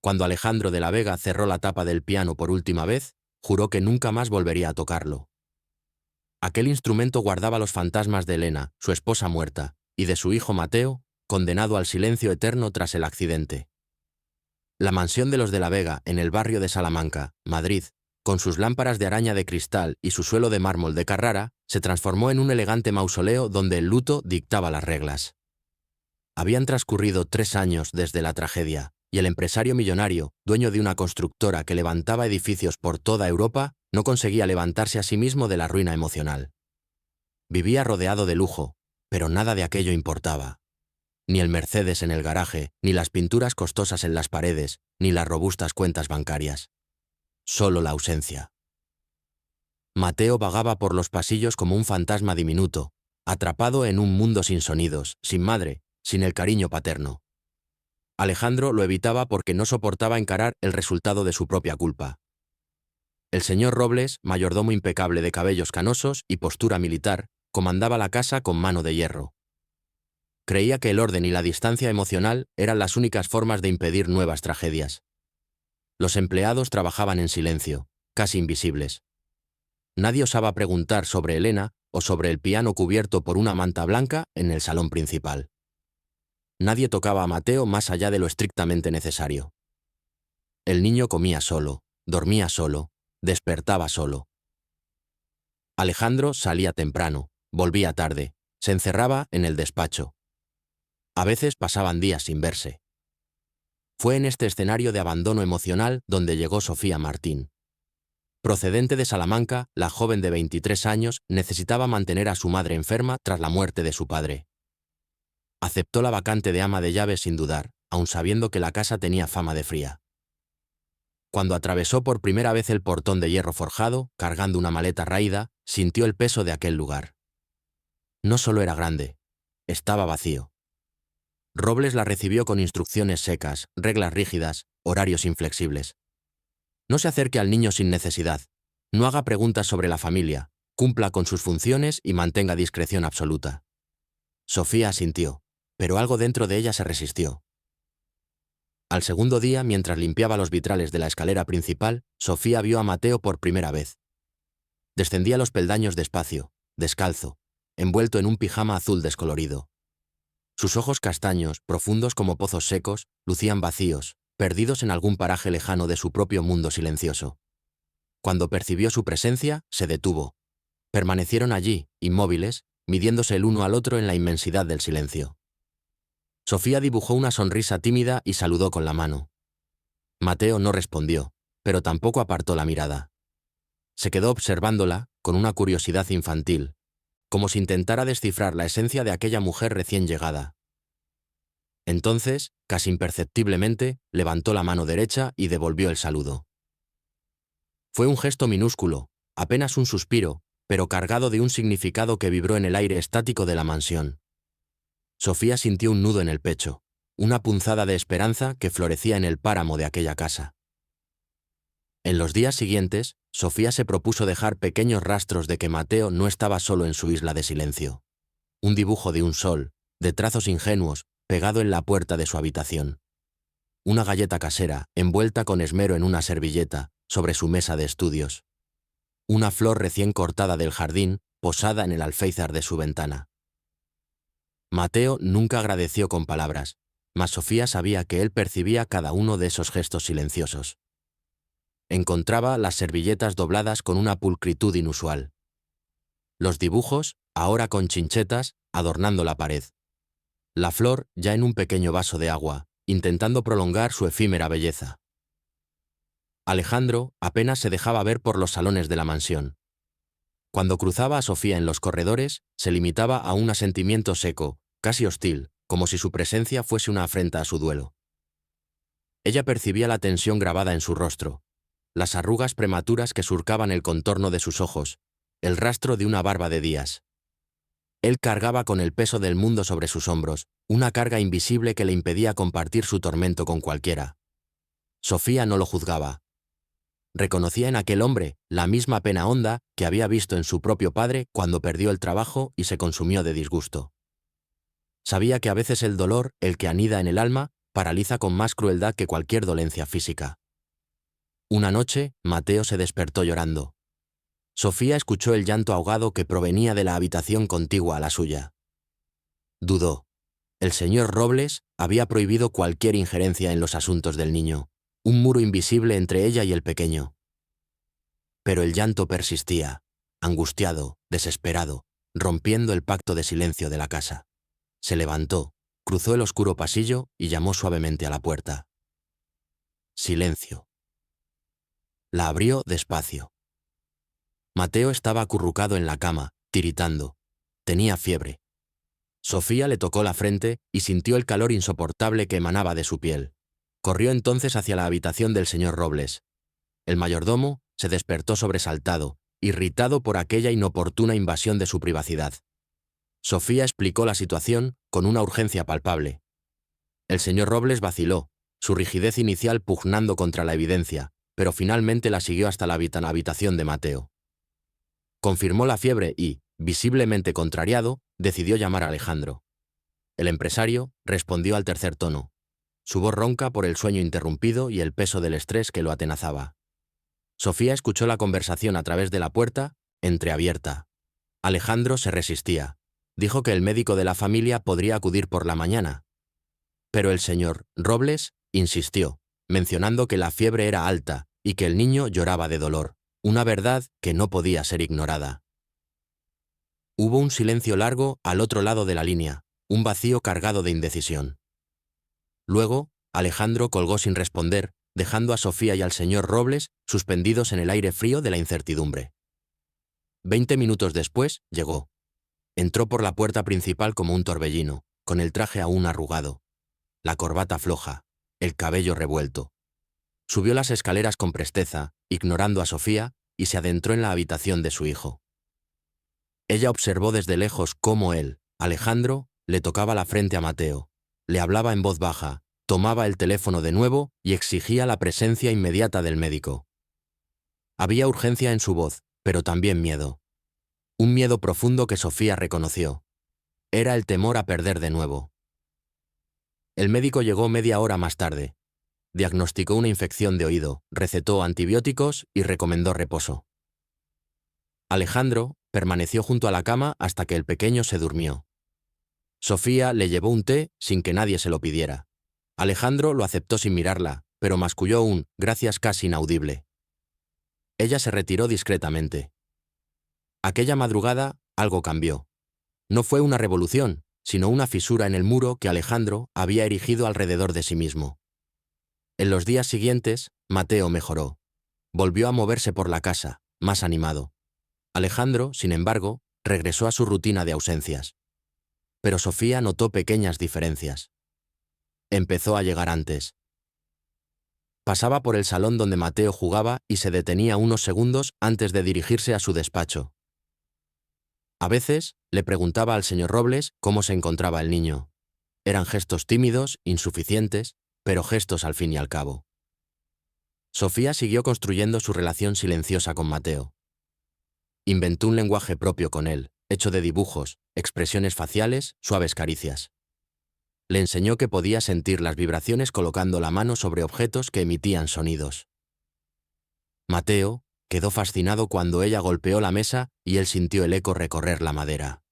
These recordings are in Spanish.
Cuando Alejandro de la Vega cerró la tapa del piano por última vez, juró que nunca más volvería a tocarlo. Aquel instrumento guardaba los fantasmas de Elena, su esposa muerta, y de su hijo Mateo, condenado al silencio eterno tras el accidente. La mansión de los de la Vega, en el barrio de Salamanca, Madrid, con sus lámparas de araña de cristal y su suelo de mármol de Carrara, se transformó en un elegante mausoleo donde el luto dictaba las reglas. Habían transcurrido 3 años desde la tragedia, y el empresario millonario, dueño de una constructora que levantaba edificios por toda Europa, no conseguía levantarse a sí mismo de la ruina emocional. Vivía rodeado de lujo, pero nada de aquello importaba. Ni el Mercedes en el garaje, ni las pinturas costosas en las paredes, ni las robustas cuentas bancarias. Solo la ausencia. Mateo vagaba por los pasillos como un fantasma diminuto, atrapado en un mundo sin sonidos, sin madre, sin el cariño paterno. Alejandro lo evitaba porque no soportaba encarar el resultado de su propia culpa. El señor Robles, mayordomo impecable de cabellos canosos y postura militar, comandaba la casa con mano de hierro. Creía que el orden y la distancia emocional eran las únicas formas de impedir nuevas tragedias. Los empleados trabajaban en silencio, casi invisibles. Nadie osaba preguntar sobre Elena o sobre el piano cubierto por una manta blanca en el salón principal. Nadie tocaba a Mateo más allá de lo estrictamente necesario. El niño comía solo, dormía solo, despertaba solo. Alejandro salía temprano, volvía tarde, se encerraba en el despacho. A veces pasaban días sin verse. Fue en este escenario de abandono emocional donde llegó Sofía Martín. Procedente de Salamanca, la joven de 23 años necesitaba mantener a su madre enferma tras la muerte de su padre. Aceptó la vacante de ama de llaves sin dudar, aun sabiendo que la casa tenía fama de fría. Cuando atravesó por primera vez el portón de hierro forjado, cargando una maleta raída, sintió el peso de aquel lugar. No solo era grande, estaba vacío. Robles la recibió con instrucciones secas, reglas rígidas, horarios inflexibles. No se acerque al niño sin necesidad, no haga preguntas sobre la familia, cumpla con sus funciones y mantenga discreción absoluta. Sofía asintió, pero algo dentro de ella se resistió. Al segundo día, mientras limpiaba los vitrales de la escalera principal, Sofía vio a Mateo por primera vez. Descendía los peldaños despacio, descalzo, envuelto en un pijama azul descolorido. Sus ojos castaños, profundos como pozos secos, lucían vacíos, perdidos en algún paraje lejano de su propio mundo silencioso. Cuando percibió su presencia, se detuvo. Permanecieron allí, inmóviles, midiéndose el uno al otro en la inmensidad del silencio. Sofía dibujó una sonrisa tímida y saludó con la mano. Mateo no respondió, pero tampoco apartó la mirada. Se quedó observándola, con una curiosidad infantil, como si intentara descifrar la esencia de aquella mujer recién llegada. Entonces, casi imperceptiblemente, levantó la mano derecha y devolvió el saludo. Fue un gesto minúsculo, apenas un suspiro, pero cargado de un significado que vibró en el aire estático de la mansión. Sofía sintió un nudo en el pecho, una punzada de esperanza que florecía en el páramo de aquella casa. En los días siguientes, Sofía se propuso dejar pequeños rastros de que Mateo no estaba solo en su isla de silencio. Un dibujo de un sol, de trazos ingenuos, pegado en la puerta de su habitación. Una galleta casera, envuelta con esmero en una servilleta, sobre su mesa de estudios. Una flor recién cortada del jardín, posada en el alféizar de su ventana. Mateo nunca agradeció con palabras, mas Sofía sabía que él percibía cada uno de esos gestos silenciosos. Encontraba las servilletas dobladas con una pulcritud inusual. Los dibujos, ahora con chinchetas, adornando la pared. La flor ya en un pequeño vaso de agua, intentando prolongar su efímera belleza. Alejandro apenas se dejaba ver por los salones de la mansión. Cuando cruzaba a Sofía en los corredores, se limitaba a un asentimiento seco, casi hostil, como si su presencia fuese una afrenta a su duelo. Ella percibía la tensión grabada en su rostro, las arrugas prematuras que surcaban el contorno de sus ojos, el rastro de una barba de días. Él cargaba con el peso del mundo sobre sus hombros, una carga invisible que le impedía compartir su tormento con cualquiera. Sofía no lo juzgaba. Reconocía en aquel hombre la misma pena honda que había visto en su propio padre cuando perdió el trabajo y se consumió de disgusto. Sabía que a veces el dolor, el que anida en el alma, paraliza con más crueldad que cualquier dolencia física. Una noche, Mateo se despertó llorando. Sofía escuchó el llanto ahogado que provenía de la habitación contigua a la suya. Dudó. El señor Robles había prohibido cualquier injerencia en los asuntos del niño, un muro invisible entre ella y el pequeño. Pero el llanto persistía, angustiado, desesperado, rompiendo el pacto de silencio de la casa. Se levantó, cruzó el oscuro pasillo y llamó suavemente a la puerta. Silencio. La abrió despacio. Mateo estaba acurrucado en la cama, tiritando. Tenía fiebre. Sofía le tocó la frente y sintió el calor insoportable que emanaba de su piel. Corrió entonces hacia la habitación del señor Robles. El mayordomo se despertó sobresaltado, irritado por aquella inoportuna invasión de su privacidad. Sofía explicó la situación con una urgencia palpable. El señor Robles vaciló, su rigidez inicial pugnando contra la evidencia, pero finalmente la siguió hasta la habitación de Mateo. Confirmó la fiebre y, visiblemente contrariado, decidió llamar a Alejandro. El empresario respondió al tercer tono, su voz ronca por el sueño interrumpido y el peso del estrés que lo atenazaba. Sofía escuchó la conversación a través de la puerta, entreabierta. Alejandro se resistía. Dijo que el médico de la familia podría acudir por la mañana. Pero el señor Robles insistió, mencionando que la fiebre era alta y que el niño lloraba de dolor, una verdad que no podía ser ignorada. Hubo un silencio largo al otro lado de la línea, un vacío cargado de indecisión. Luego, Alejandro colgó sin responder, dejando a Sofía y al señor Robles suspendidos en el aire frío de la incertidumbre. 20 minutos después, llegó. Entró por la puerta principal como un torbellino, con el traje aún arrugado, la corbata floja, el cabello revuelto. Subió las escaleras con presteza, ignorando a Sofía, y se adentró en la habitación de su hijo. Ella observó desde lejos cómo él, Alejandro, le tocaba la frente a Mateo, le hablaba en voz baja, tomaba el teléfono de nuevo y exigía la presencia inmediata del médico. Había urgencia en su voz, pero también miedo. Un miedo profundo que Sofía reconoció. Era el temor a perder de nuevo. El médico llegó media hora más tarde. Diagnosticó una infección de oído, recetó antibióticos y recomendó reposo. Alejandro permaneció junto a la cama hasta que el pequeño se durmió. Sofía le llevó un té sin que nadie se lo pidiera. Alejandro lo aceptó sin mirarla, pero masculló un gracias casi inaudible. Ella se retiró discretamente. Aquella madrugada algo cambió. No fue una revolución, sino una fisura en el muro que Alejandro había erigido alrededor de sí mismo. En los días siguientes, Mateo mejoró. Volvió a moverse por la casa, más animado. Alejandro, sin embargo, regresó a su rutina de ausencias. Pero Sofía notó pequeñas diferencias. Empezó a llegar antes. Pasaba por el salón donde Mateo jugaba y se detenía unos segundos antes de dirigirse a su despacho. A veces, le preguntaba al señor Robles cómo se encontraba el niño. Eran gestos tímidos, insuficientes, pero gestos al fin y al cabo. Sofía siguió construyendo su relación silenciosa con Mateo. Inventó un lenguaje propio con él, hecho de dibujos, expresiones faciales, suaves caricias. Le enseñó que podía sentir las vibraciones colocando la mano sobre objetos que emitían sonidos. Mateo quedó fascinado cuando ella golpeó la mesa y él sintió el eco recorrer la madera.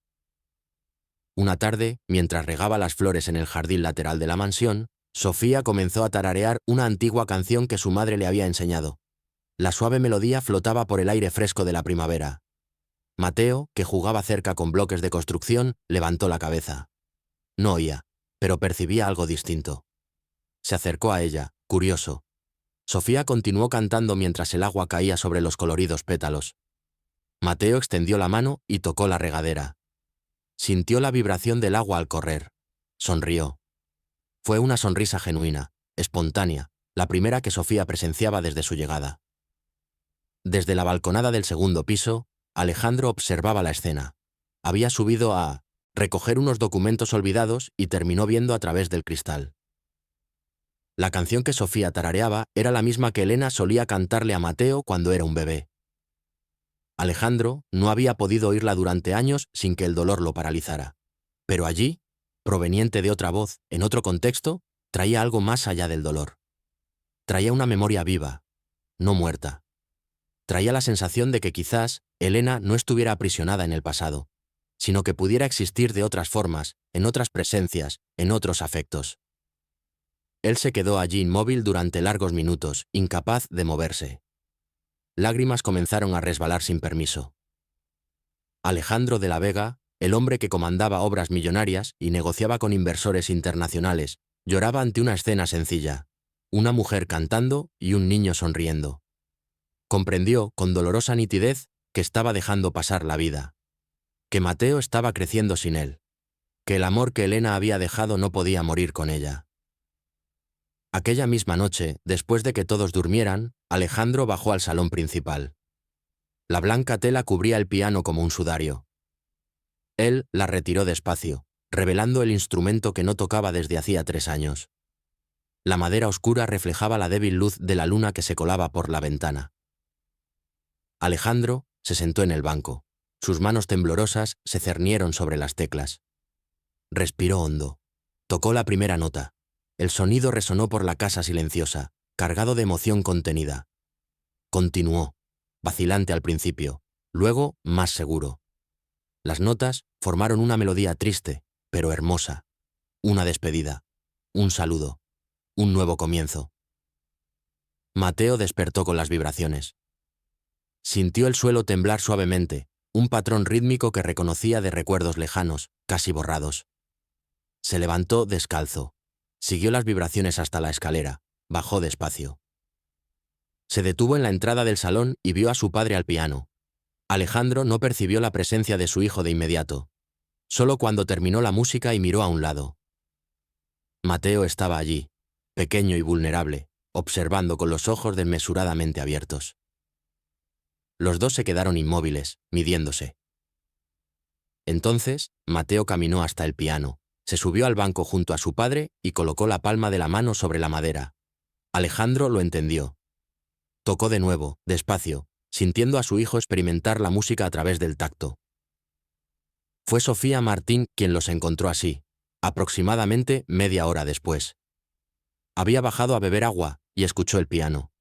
Una tarde, mientras regaba las flores en el jardín lateral de la mansión, Sofía comenzó a tararear una antigua canción que su madre le había enseñado. La suave melodía flotaba por el aire fresco de la primavera. Mateo, que jugaba cerca con bloques de construcción, levantó la cabeza. No oía, pero percibía algo distinto. Se acercó a ella, curioso. Sofía continuó cantando mientras el agua caía sobre los coloridos pétalos. Mateo extendió la mano y tocó la regadera. Sintió la vibración del agua al correr. Sonrió. Fue una sonrisa genuina, espontánea, la primera que Sofía presenciaba desde su llegada. Desde la balconada del segundo piso, Alejandro observaba la escena. Había subido a recoger unos documentos olvidados y terminó viendo a través del cristal. La canción que Sofía tarareaba era la misma que Elena solía cantarle a Mateo cuando era un bebé. Alejandro no había podido oírla durante años sin que el dolor lo paralizara. Pero allí, proveniente de otra voz, en otro contexto, Traía algo más allá del dolor. Traía una memoria viva, no muerta. Traía la sensación de que quizás Elena no estuviera aprisionada en el pasado, sino que pudiera existir de otras formas, en otras presencias, en otros afectos. Él se quedó allí inmóvil durante largos minutos, incapaz de moverse. Lágrimas comenzaron a resbalar sin permiso. Alejandro de la Vega, el hombre que comandaba obras millonarias y negociaba con inversores internacionales, lloraba ante una escena sencilla: una mujer cantando y un niño sonriendo. Comprendió, con dolorosa nitidez, que estaba dejando pasar la vida, que Mateo estaba creciendo sin él, que el amor que Elena había dejado no podía morir con ella. Aquella misma noche, después de que todos durmieran, Alejandro bajó al salón principal. La blanca tela cubría el piano como un sudario. Él la retiró despacio, revelando el instrumento que no tocaba desde hacía 3 años. La madera oscura reflejaba la débil luz de la luna que se colaba por la ventana. Alejandro se sentó en el banco. Sus manos temblorosas se cernieron sobre las teclas. Respiró hondo. Tocó la primera nota. El sonido resonó por la casa silenciosa, cargado de emoción contenida. Continuó, vacilante al principio, luego más seguro. Las notas formaron una melodía triste, pero hermosa. Una despedida, un saludo, un nuevo comienzo. Mateo despertó con las vibraciones. Sintió el suelo temblar suavemente, un patrón rítmico que reconocía de recuerdos lejanos, casi borrados. Se levantó descalzo. Siguió las vibraciones hasta la escalera, bajó despacio. Se detuvo en la entrada del salón y vio a su padre al piano. Alejandro no percibió la presencia de su hijo de inmediato, solo cuando terminó la música y miró a un lado. Mateo estaba allí, pequeño y vulnerable, observando con los ojos desmesuradamente abiertos. Los dos se quedaron inmóviles, midiéndose. Entonces, Mateo caminó hasta el piano. Se subió al banco junto a su padre y colocó la palma de la mano sobre la madera. Alejandro lo entendió. Tocó de nuevo, despacio, sintiendo a su hijo experimentar la música a través del tacto. Fue Sofía Martín quien los encontró así, aproximadamente media hora después. Había bajado a beber agua y escuchó el piano.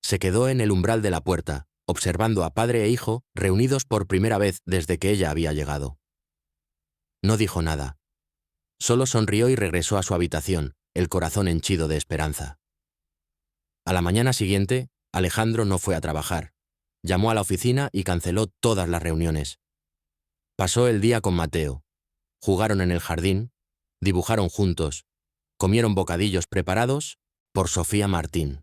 Se quedó en el umbral de la puerta, observando a padre e hijo reunidos por primera vez desde que ella había llegado. No dijo nada. Solo sonrió y regresó a su habitación, el corazón henchido de esperanza. A la mañana siguiente, Alejandro no fue a trabajar. Llamó a la oficina y canceló todas las reuniones. Pasó el día con Mateo. Jugaron en el jardín, dibujaron juntos, comieron bocadillos preparados por Sofía Martín.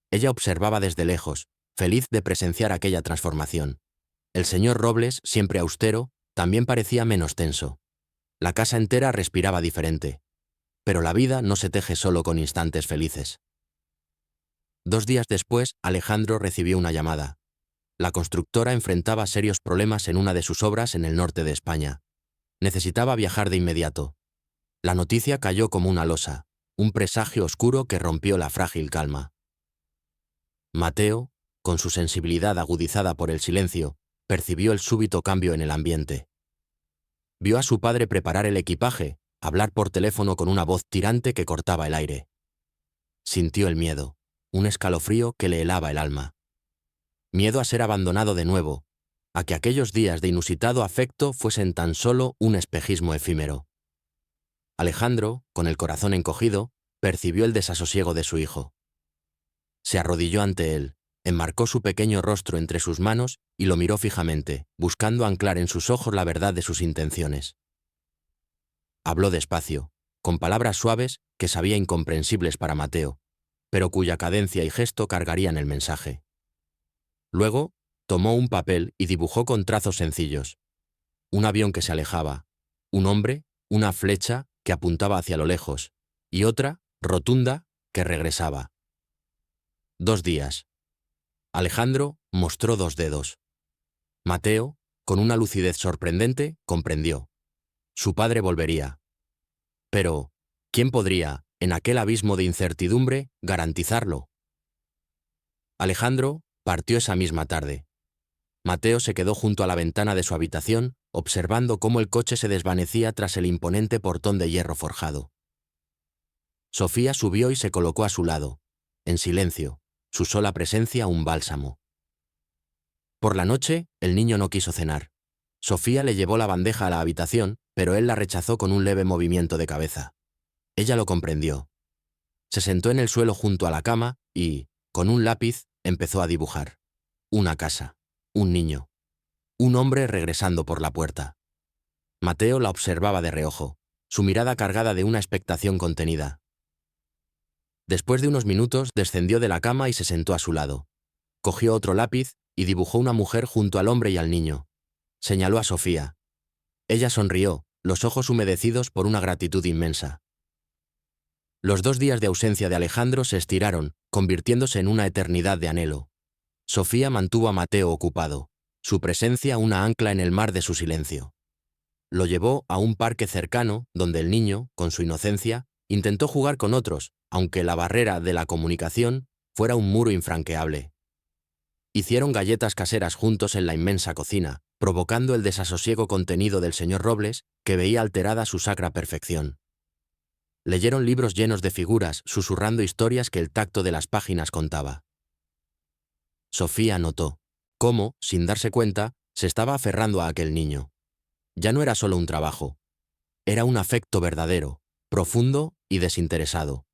Ella observaba desde lejos, feliz de presenciar aquella transformación. El señor Robles, siempre austero, también parecía menos tenso. La casa entera respiraba diferente. Pero la vida no se teje solo con instantes felices. 2 días después, Alejandro recibió una llamada. La constructora enfrentaba serios problemas en una de sus obras en el norte de España. Necesitaba viajar de inmediato. La noticia cayó como una losa, un presagio oscuro que rompió la frágil calma. Mateo, con su sensibilidad agudizada por el silencio, percibió el súbito cambio en el ambiente. Vio a su padre preparar el equipaje, hablar por teléfono con una voz tirante que cortaba el aire. Sintió el miedo, un escalofrío que le helaba el alma. Miedo a ser abandonado de nuevo, a que aquellos días de inusitado afecto fuesen tan solo un espejismo efímero. Alejandro, con el corazón encogido, percibió el desasosiego de su hijo. Se arrodilló ante él, enmarcó su pequeño rostro entre sus manos y lo miró fijamente, buscando anclar en sus ojos la verdad de sus intenciones. Habló despacio, con palabras suaves que sabía incomprensibles para Mateo, pero cuya cadencia y gesto cargarían el mensaje. Luego, tomó un papel y dibujó con trazos sencillos. Un avión que se alejaba, un hombre, una flecha que apuntaba hacia lo lejos, y otra, rotunda, que regresaba. 2 días. Alejandro mostró 2 dedos. Mateo, con una lucidez sorprendente, comprendió. Su padre volvería. Pero, ¿quién podría, en aquel abismo de incertidumbre, garantizarlo? Alejandro partió esa misma tarde. Mateo se quedó junto a la ventana de su habitación, observando cómo el coche se desvanecía tras el imponente portón de hierro forjado. Sofía subió y se colocó a su lado. En silencio, su sola presencia un bálsamo. Por la noche, el niño no quiso cenar. Sofía le llevó la bandeja a la habitación, pero él la rechazó con un leve movimiento de cabeza. Ella lo comprendió. Se sentó en el suelo junto a la cama y, con un lápiz, empezó a dibujar. Una casa, un niño, un hombre regresando por la puerta. Mateo la observaba de reojo, su mirada cargada de una expectación contenida. Después de unos minutos, descendió de la cama y se sentó a su lado. Cogió otro lápiz y dibujó una mujer junto al hombre y al niño. Señaló a Sofía. Ella sonrió, los ojos humedecidos por una gratitud inmensa. Los 2 días de ausencia de Alejandro se estiraron, convirtiéndose en una eternidad de anhelo. Sofía mantuvo a Mateo ocupado, su presencia una ancla en el mar de su silencio. Lo llevó a un parque cercano, donde el niño, con su inocencia, intentó jugar con otros, aunque la barrera de la comunicación fuera un muro infranqueable. Hicieron galletas caseras juntos en la inmensa cocina, provocando el desasosiego contenido del señor Robles, que veía alterada su sacra perfección. Leyeron libros llenos de figuras, susurrando historias que el tacto de las páginas contaba. Sofía notó cómo, sin darse cuenta, se estaba aferrando a aquel niño. Ya no era solo un trabajo. Era un afecto verdadero, profundo y desinteresado.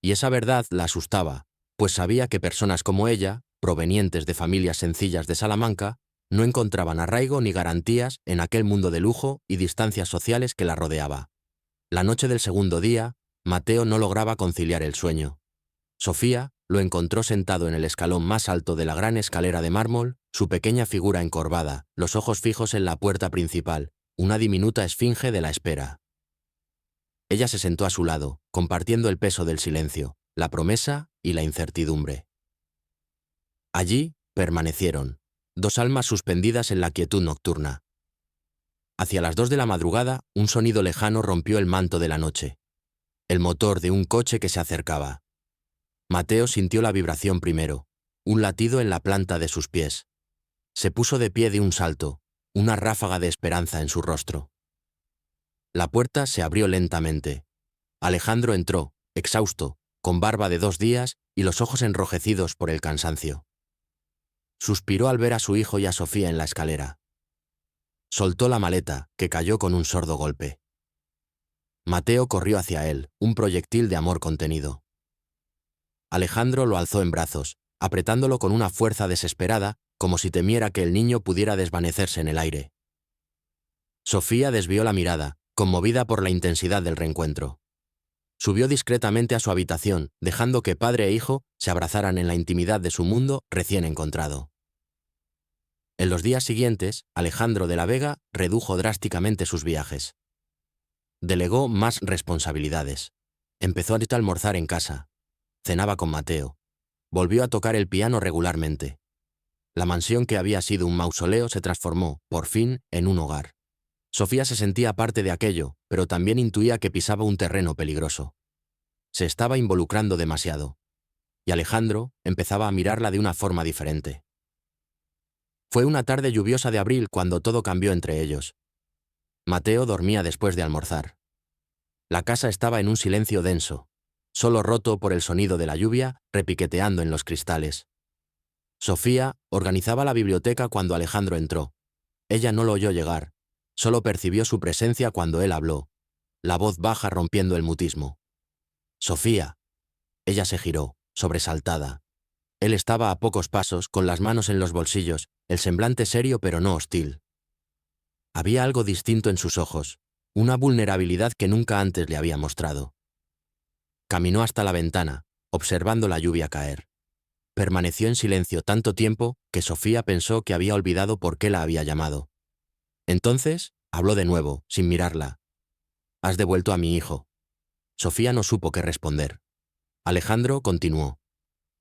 Y esa verdad la asustaba, pues sabía que personas como ella, provenientes de familias sencillas de Salamanca, no encontraban arraigo ni garantías en aquel mundo de lujo y distancias sociales que la rodeaba. La noche del segundo día, Mateo no lograba conciliar el sueño. Sofía lo encontró sentado en el escalón más alto de la gran escalera de mármol, su pequeña figura encorvada, los ojos fijos en la puerta principal, una diminuta esfinge de la espera. Ella se sentó a su lado, compartiendo el peso del silencio, la promesa y la incertidumbre. Allí permanecieron, 2 almas suspendidas en la quietud nocturna. Hacia las 2 de la madrugada, un sonido lejano rompió el manto de la noche. El motor de un coche que se acercaba. Mateo sintió la vibración primero, un latido en la planta de sus pies. Se puso de pie de un salto, una ráfaga de esperanza en su rostro. La puerta se abrió lentamente. Alejandro entró, exhausto, con barba de 2 días y los ojos enrojecidos por el cansancio. Suspiró al ver a su hijo y a Sofía en la escalera. Soltó la maleta, que cayó con un sordo golpe. Mateo corrió hacia él, un proyectil de amor contenido. Alejandro lo alzó en brazos, apretándolo con una fuerza desesperada, como si temiera que el niño pudiera desvanecerse en el aire. Sofía desvió la mirada, conmovida por la intensidad del reencuentro. Subió discretamente a su habitación, dejando que padre e hijo se abrazaran en la intimidad de su mundo recién encontrado. En los días siguientes, Alejandro de la Vega redujo drásticamente sus viajes. Delegó más responsabilidades. Empezó a almorzar en casa. Cenaba con Mateo. Volvió a tocar el piano regularmente. La mansión que había sido un mausoleo se transformó, por fin, en un hogar. Sofía se sentía parte de aquello, pero también intuía que pisaba un terreno peligroso. Se estaba involucrando demasiado. Y Alejandro empezaba a mirarla de una forma diferente. Fue una tarde lluviosa de abril cuando todo cambió entre ellos. Mateo dormía después de almorzar. La casa estaba en un silencio denso, solo roto por el sonido de la lluvia repiqueteando en los cristales. Sofía organizaba la biblioteca cuando Alejandro entró. Ella no lo oyó llegar, solo percibió su presencia cuando él habló, la voz baja rompiendo el mutismo. «Sofía». Ella se giró, sobresaltada. Él estaba a pocos pasos, con las manos en los bolsillos, el semblante serio pero no hostil. Había algo distinto en sus ojos, una vulnerabilidad que nunca antes le había mostrado. Caminó hasta la ventana, observando la lluvia caer. Permaneció en silencio tanto tiempo que Sofía pensó que había olvidado por qué la había llamado. Entonces, habló de nuevo, sin mirarla. «Has devuelto a mi hijo». Sofía no supo qué responder. Alejandro continuó.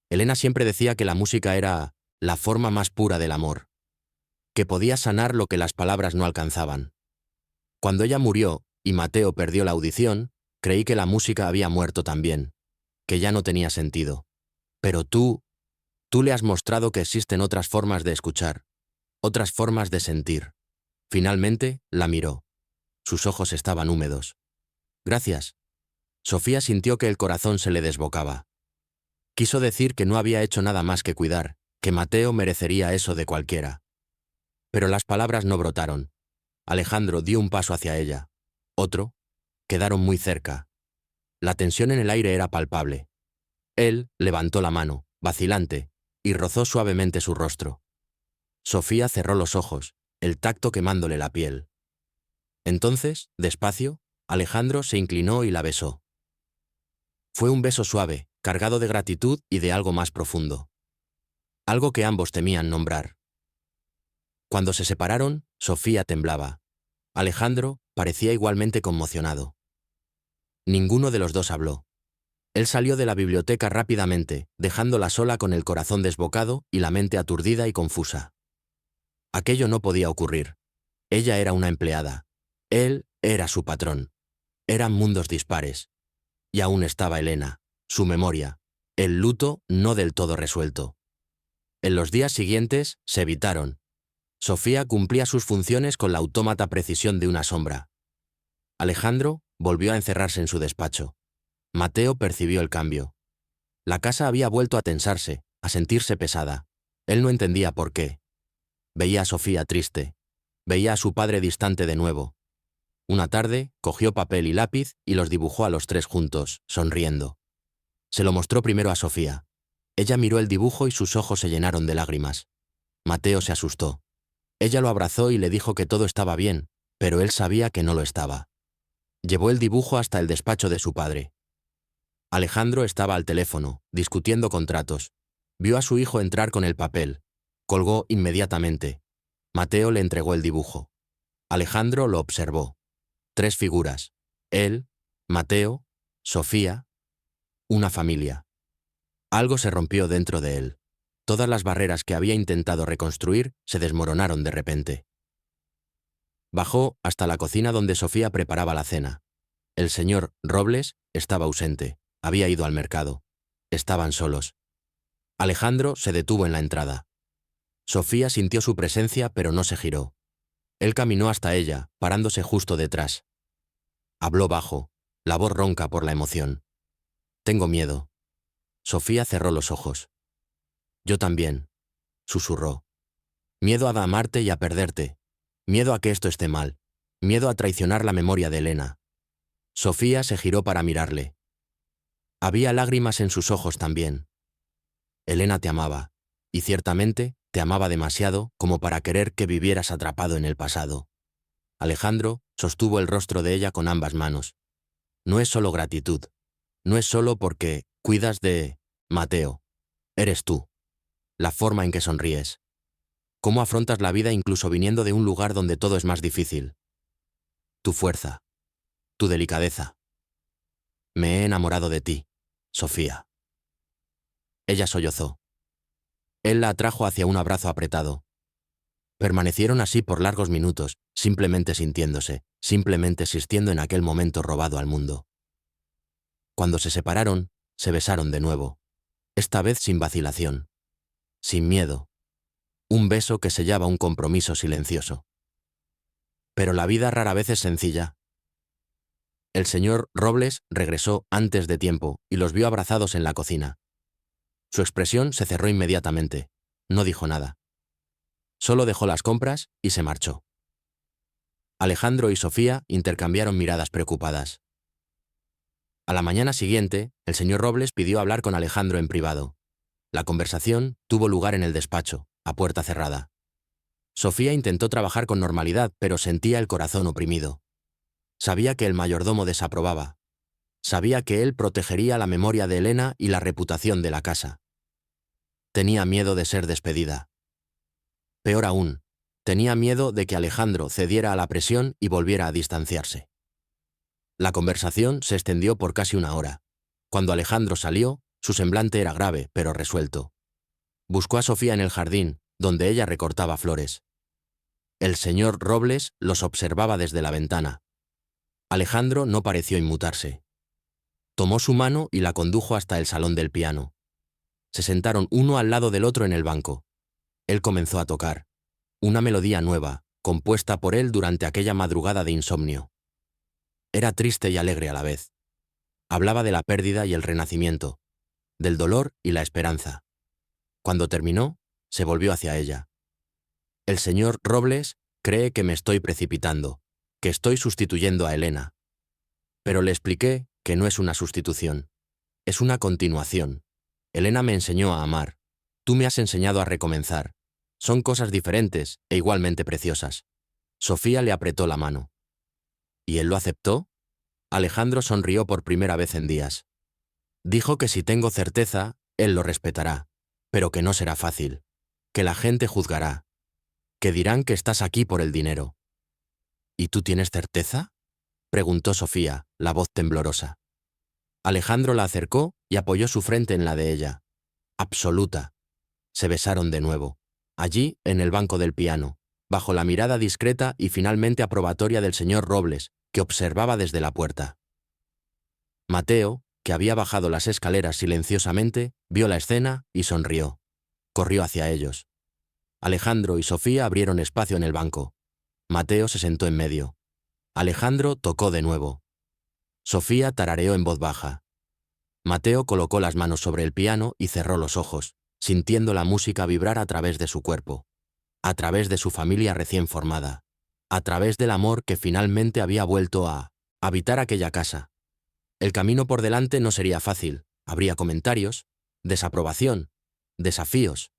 «Elena siempre decía que la música era la forma más pura del amor, que podía sanar lo que las palabras no alcanzaban. Cuando ella murió y Mateo perdió la audición, creí que la música había muerto también, que ya no tenía sentido. Pero tú le has mostrado que existen otras formas de escuchar, otras formas de sentir». Finalmente, la miró. Sus ojos estaban húmedos. «Gracias». Sofía sintió que el corazón se le desbocaba. Quiso decir que no había hecho nada más que cuidar, que Mateo merecería eso de cualquiera. Pero las palabras no brotaron. Alejandro dio un paso hacia ella. Otro. Quedaron muy cerca. La tensión en el aire era palpable. Él levantó la mano, vacilante, y rozó suavemente su rostro. Sofía cerró los ojos, el tacto quemándole la piel. Entonces, despacio, Alejandro se inclinó y la besó. Fue un beso suave, cargado de gratitud y de algo más profundo. Algo que ambos temían nombrar. Cuando se separaron, Sofía temblaba. Alejandro parecía igualmente conmocionado. Ninguno de los dos habló. Él salió de la biblioteca rápidamente, dejándola sola con el corazón desbocado y la mente aturdida y confusa. Aquello no podía ocurrir. Ella era una empleada. Él era su patrón. Eran mundos dispares. Y aún estaba Elena, su memoria, el luto no del todo resuelto. En los días siguientes se evitaron. Sofía cumplía sus funciones con la autómata precisión de una sombra. Alejandro volvió a encerrarse en su despacho. Mateo percibió el cambio. La casa había vuelto a tensarse, a sentirse pesada. Él no entendía por qué. Veía a Sofía triste. Veía a su padre distante de nuevo. Una tarde, cogió papel y lápiz y los dibujó a los tres juntos, sonriendo. Se lo mostró primero a Sofía. Ella miró el dibujo y sus ojos se llenaron de lágrimas. Mateo se asustó. Ella lo abrazó y le dijo que todo estaba bien, pero él sabía que no lo estaba. Llevó el dibujo hasta el despacho de su padre. Alejandro estaba al teléfono, discutiendo contratos. Vio a su hijo entrar con el papel. Colgó inmediatamente. Mateo le entregó el dibujo. Alejandro lo observó. 3 figuras. Él, Mateo, Sofía, una familia. Algo se rompió dentro de él. Todas las barreras que había intentado reconstruir se desmoronaron de repente. Bajó hasta la cocina donde Sofía preparaba la cena. El señor Robles estaba ausente. Había ido al mercado. Estaban solos. Alejandro se detuvo en la entrada. Sofía sintió su presencia, pero no se giró. Él caminó hasta ella, parándose justo detrás. Habló bajo, la voz ronca por la emoción. «Tengo miedo». Sofía cerró los ojos. «Yo también», susurró. «Miedo a amarte y a perderte. Miedo a que esto esté mal. Miedo a traicionar la memoria de Elena». Sofía se giró para mirarle. Había lágrimas en sus ojos también. «Elena te amaba, y ciertamente te amaba demasiado como para querer que vivieras atrapado en el pasado». Alejandro sostuvo el rostro de ella con ambas manos. «No es solo gratitud. No es solo porque cuidas de Mateo. Eres tú. La forma en que sonríes. Cómo afrontas la vida incluso viniendo de un lugar donde todo es más difícil. Tu fuerza. Tu delicadeza. Me he enamorado de ti, Sofía». Ella sollozó. Él la atrajo hacia un abrazo apretado. Permanecieron así por largos minutos, simplemente sintiéndose, simplemente existiendo en aquel momento robado al mundo. Cuando se separaron, se besaron de nuevo, esta vez sin vacilación, sin miedo. Un beso que sellaba un compromiso silencioso. Pero la vida rara vez es sencilla. El señor Robles regresó antes de tiempo y los vio abrazados en la cocina. Su expresión se cerró inmediatamente. No dijo nada. Solo dejó las compras y se marchó. Alejandro y Sofía intercambiaron miradas preocupadas. A la mañana siguiente, el señor Robles pidió hablar con Alejandro en privado. La conversación tuvo lugar en el despacho, a puerta cerrada. Sofía intentó trabajar con normalidad, pero sentía el corazón oprimido. Sabía que el mayordomo desaprobaba. Sabía que él protegería la memoria de Elena y la reputación de la casa. Tenía miedo de ser despedida. Peor aún, tenía miedo de que Alejandro cediera a la presión y volviera a distanciarse. La conversación se extendió por casi una hora. Cuando Alejandro salió, su semblante era grave, pero resuelto. Buscó a Sofía en el jardín, donde ella recortaba flores. El señor Robles los observaba desde la ventana. Alejandro no pareció inmutarse. Tomó su mano y la condujo hasta el salón del piano. Se sentaron uno al lado del otro en el banco. Él comenzó a tocar. Una melodía nueva, compuesta por él durante aquella madrugada de insomnio. Era triste y alegre a la vez. Hablaba de la pérdida y el renacimiento, del dolor y la esperanza. Cuando terminó, se volvió hacia ella. El señor Robles cree que me estoy precipitando, que estoy sustituyendo a Elena. Pero le expliqué que no es una sustitución, es una continuación. Elena me enseñó a amar, tú me has enseñado a recomenzar. Son cosas diferentes e igualmente preciosas. Sofía le apretó la mano. ¿Y él lo aceptó? Alejandro sonrió por primera vez en días. Dijo que si tengo certeza, él lo respetará, pero que no será fácil, que la gente juzgará, que dirán que estás aquí por el dinero. ¿Y tú tienes certeza?, preguntó Sofía, la voz temblorosa. Alejandro la acercó y apoyó su frente en la de ella. Absoluta. Se besaron de nuevo, allí, en el banco del piano, bajo la mirada discreta y finalmente aprobatoria del señor Robles, que observaba desde la puerta. Mateo, que había bajado las escaleras silenciosamente, vio la escena y sonrió. Corrió hacia ellos. Alejandro y Sofía abrieron espacio en el banco. Mateo se sentó en medio. Alejandro tocó de nuevo. Sofía tarareó en voz baja. Mateo colocó las manos sobre el piano y cerró los ojos, sintiendo la música vibrar a través de su cuerpo, a través de su familia recién formada, a través del amor que finalmente había vuelto a habitar aquella casa. El camino por delante no sería fácil, habría comentarios, desaprobación, desafíos.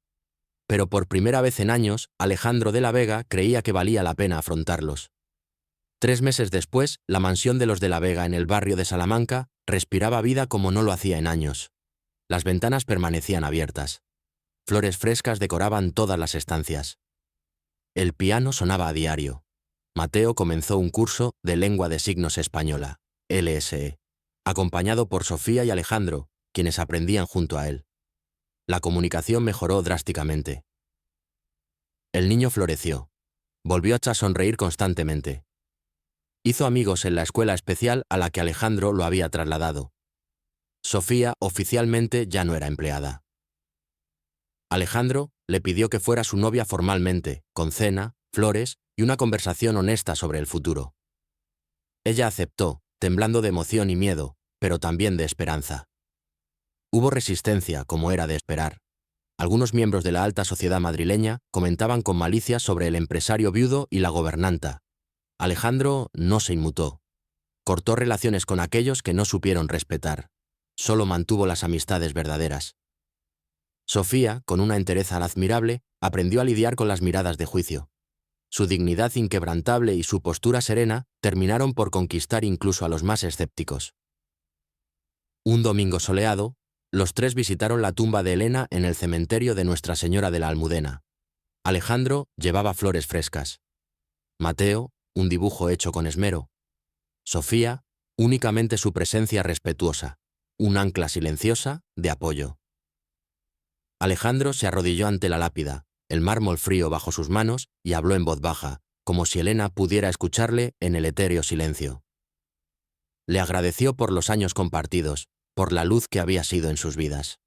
Pero por primera vez en años, Alejandro de la Vega creía que valía la pena afrontarlos. 3 meses después, la mansión de los de la Vega en el barrio de Salamanca respiraba vida como no lo hacía en años. Las ventanas permanecían abiertas. Flores frescas decoraban todas las estancias. El piano sonaba a diario. Mateo comenzó un curso de lengua de signos española, LSE, acompañado por Sofía y Alejandro, quienes aprendían junto a él. La comunicación mejoró drásticamente. El niño floreció. Volvió a sonreír constantemente. Hizo amigos en la escuela especial a la que Alejandro lo había trasladado. Sofía oficialmente ya no era empleada. Alejandro le pidió que fuera su novia formalmente, con cena, flores y una conversación honesta sobre el futuro. Ella aceptó, temblando de emoción y miedo, pero también de esperanza. Hubo resistencia, como era de esperar. Algunos miembros de la alta sociedad madrileña comentaban con malicia sobre el empresario viudo y la gobernanta. Alejandro no se inmutó. Cortó relaciones con aquellos que no supieron respetar. Solo mantuvo las amistades verdaderas. Sofía, con una entereza admirable, aprendió a lidiar con las miradas de juicio. Su dignidad inquebrantable y su postura serena terminaron por conquistar incluso a los más escépticos. Un domingo soleado, los tres visitaron la tumba de Elena en el cementerio de Nuestra Señora de la Almudena. Alejandro llevaba flores frescas. Mateo, un dibujo hecho con esmero. Sofía, únicamente su presencia respetuosa, un ancla silenciosa de apoyo. Alejandro se arrodilló ante la lápida, el mármol frío bajo sus manos, y habló en voz baja, como si Elena pudiera escucharle en el etéreo silencio. Le agradeció por los años compartidos, por la luz que había sido en sus vidas.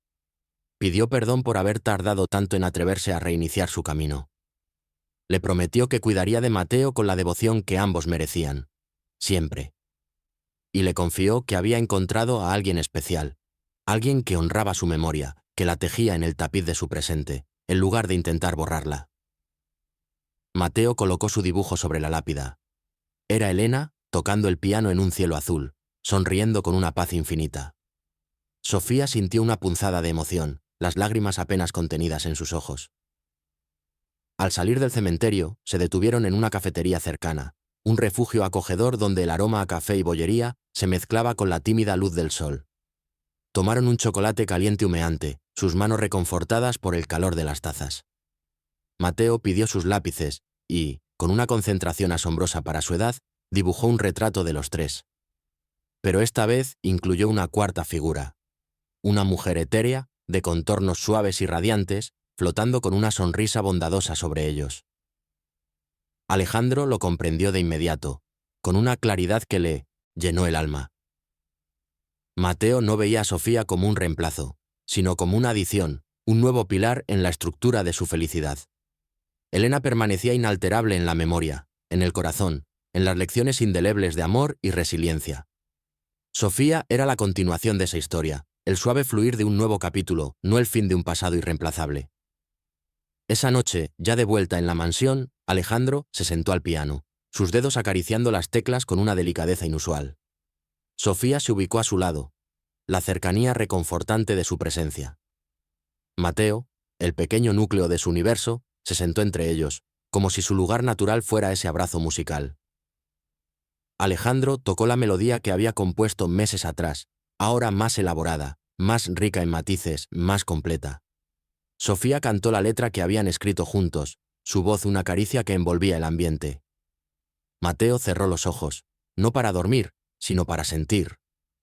Pidió perdón por haber tardado tanto en atreverse a reiniciar su camino. Le prometió que cuidaría de Mateo con la devoción que ambos merecían, siempre. Y le confió que había encontrado a alguien especial, alguien que honraba su memoria, que la tejía en el tapiz de su presente, en lugar de intentar borrarla. Mateo colocó su dibujo sobre la lápida. Era Elena tocando el piano en un cielo azul, sonriendo con una paz infinita. Sofía sintió una punzada de emoción, las lágrimas apenas contenidas en sus ojos. Al salir del cementerio, se detuvieron en una cafetería cercana, un refugio acogedor donde el aroma a café y bollería se mezclaba con la tímida luz del sol. Tomaron un chocolate caliente humeante, sus manos reconfortadas por el calor de las tazas. Mateo pidió sus lápices y, con una concentración asombrosa para su edad, dibujó un retrato de los tres. Pero esta vez incluyó una cuarta figura. Una mujer etérea, de contornos suaves y radiantes, flotando con una sonrisa bondadosa sobre ellos. Alejandro lo comprendió de inmediato, con una claridad que le llenó el alma. Mateo no veía a Sofía como un reemplazo, sino como una adición, un nuevo pilar en la estructura de su felicidad. Elena permanecía inalterable en la memoria, en el corazón, en las lecciones indelebles de amor y resiliencia. Sofía era la continuación de esa historia, el suave fluir de un nuevo capítulo, no el fin de un pasado irreemplazable. Esa noche, ya de vuelta en la mansión, Alejandro se sentó al piano, sus dedos acariciando las teclas con una delicadeza inusual. Sofía se ubicó a su lado, la cercanía reconfortante de su presencia. Mateo, el pequeño núcleo de su universo, se sentó entre ellos, como si su lugar natural fuera ese abrazo musical. Alejandro tocó la melodía que había compuesto meses atrás, ahora más elaborada, más rica en matices, más completa. Sofía cantó la letra que habían escrito juntos, su voz una caricia que envolvía el ambiente. Mateo cerró los ojos, no para dormir, sino para sentir.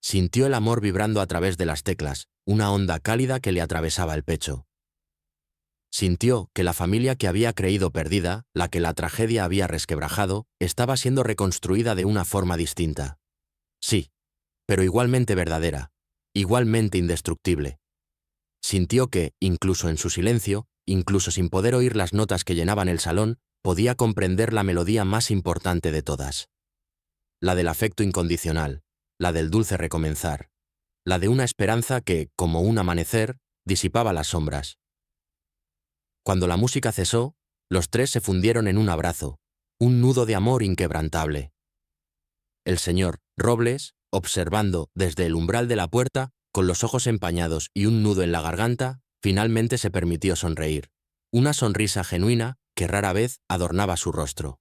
Sintió el amor vibrando a través de las teclas, una onda cálida que le atravesaba el pecho. Sintió que la familia que había creído perdida, la que la tragedia había resquebrajado, estaba siendo reconstruida de una forma distinta. Sí, pero igualmente verdadera, igualmente indestructible. Sintió que, incluso en su silencio, incluso sin poder oír las notas que llenaban el salón, podía comprender la melodía más importante de todas. La del afecto incondicional, la del dulce recomenzar, la de una esperanza que, como un amanecer, disipaba las sombras. Cuando la música cesó, los tres se fundieron en un abrazo, un nudo de amor inquebrantable. El señor Robles, observando desde el umbral de la puerta, con los ojos empañados y un nudo en la garganta, finalmente se permitió sonreír, una sonrisa genuina que rara vez adornaba su rostro.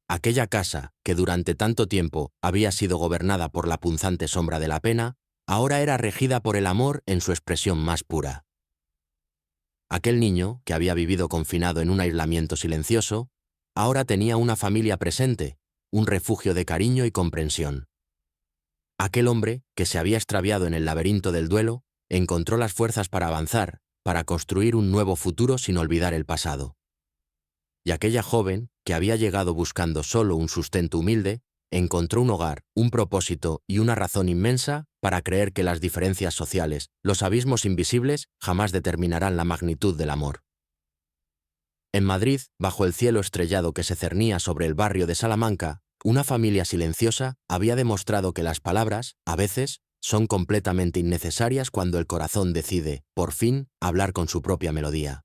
Aquella casa, que durante tanto tiempo había sido gobernada por la punzante sombra de la pena, ahora era regida por el amor en su expresión más pura. Aquel niño, que había vivido confinado en un aislamiento silencioso, ahora tenía una familia presente, un refugio de cariño y comprensión. Aquel hombre, que se había extraviado en el laberinto del duelo, encontró las fuerzas para avanzar, para construir un nuevo futuro sin olvidar el pasado. Y aquella joven, que había llegado buscando solo un sustento humilde, encontró un hogar, un propósito y una razón inmensa para creer que las diferencias sociales, los abismos invisibles, jamás determinarán la magnitud del amor. En Madrid, bajo el cielo estrellado que se cernía sobre el barrio de Salamanca, una familia silenciosa había demostrado que las palabras, a veces, son completamente innecesarias cuando el corazón decide, por fin, hablar con su propia melodía.